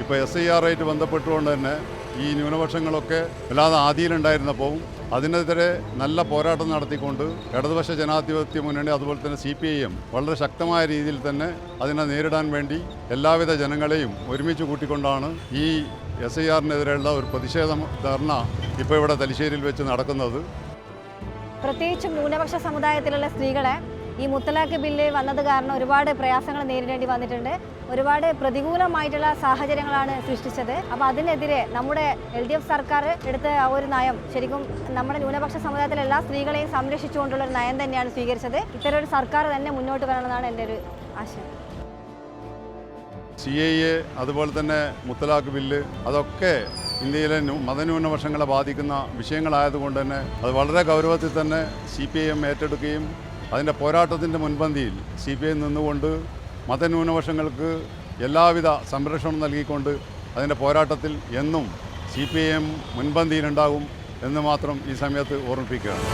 ഇപ്പോൾ SIR ആയിട്ട് ബന്ധപ്പെട്ടുകൊണ്ട് തന്നെ ഈ ന്യൂനപക്ഷങ്ങളൊക്കെ വല്ലാതെ ആദിയിലുണ്ടായിരുന്നപ്പോൾ അതിനെതിരെ നല്ല പോരാട്ടം നടത്തിക്കൊണ്ട് ഇടതുപക്ഷ ജനാധിപത്യ മുന്നണി അതുപോലെ തന്നെ CPIM വളരെ ശക്തമായ രീതിയിൽ തന്നെ അതിനെ നേരിടാൻ വേണ്ടി എല്ലാവിധ ജനങ്ങളെയും ഒരുമിച്ച് കൂട്ടിക്കൊണ്ടാണ് ഈ SIR-നെതിരെയുള്ള ഒരു പ്രതിഷേധ ധർണ ഇപ്പോൾ ഇവിടെ തലശ്ശേരിയിൽ വെച്ച് നടക്കുന്നത്. പ്രത്യേകിച്ചും ന്യൂനപക്ഷ സമുദായത്തിലുള്ള സ്ത്രീകളെ ഈ മുത്തലാഖ് ബില്ല് വന്നത് കാരണം ഒരുപാട് പ്രയാസങ്ങൾ നേരിടേണ്ടി വന്നിട്ടുണ്ട്. ഒരുപാട് പ്രതികൂലമായിട്ടുള്ള സാഹചര്യങ്ങളാണ് സൃഷ്ടിച്ചത്. അപ്പോൾ അതിനെതിരെ നമ്മുടെ LDF സർക്കാർ എടുത്ത ആ ഒരു നയം ശരിക്കും നമ്മുടെ ന്യൂനപക്ഷ സമുദായത്തിലെ എല്ലാ സ്ത്രീകളെയും സംരക്ഷിച്ചുകൊണ്ടുള്ള ഒരു നയം തന്നെയാണ് സ്വീകരിച്ചത്. ഇത്തരം ഒരു സർക്കാർ തന്നെ മുന്നോട്ട് വരണമെന്നാണ് എൻ്റെ ഒരു ആശയം. CAA അതുപോലെ തന്നെ മുത്തലാഖ് ബില്ല് അതൊക്കെ ഇന്ത്യയിലെ മതന്യൂനപക്ഷങ്ങളെ ബാധിക്കുന്ന വിഷയങ്ങളായതുകൊണ്ട് തന്നെ അത് വളരെ ഗൗരവത്തിൽ തന്നെ CPIM ഏറ്റെടുക്കുകയും അതിൻ്റെ പോരാട്ടത്തിൻ്റെ മുൻപന്തിയിൽ CPIM നിന്നുകൊണ്ട് മതന്യൂനപക്ഷങ്ങൾക്ക് എല്ലാവിധ സംരക്ഷണം നൽകിക്കൊണ്ട് അതിൻ്റെ പോരാട്ടത്തിൽ എന്നും CPIM മുൻപന്തിയിലുണ്ടാകും എന്ന് മാത്രം ഈ സമയത്ത് ഓർമ്മിപ്പിക്കുകയാണ്.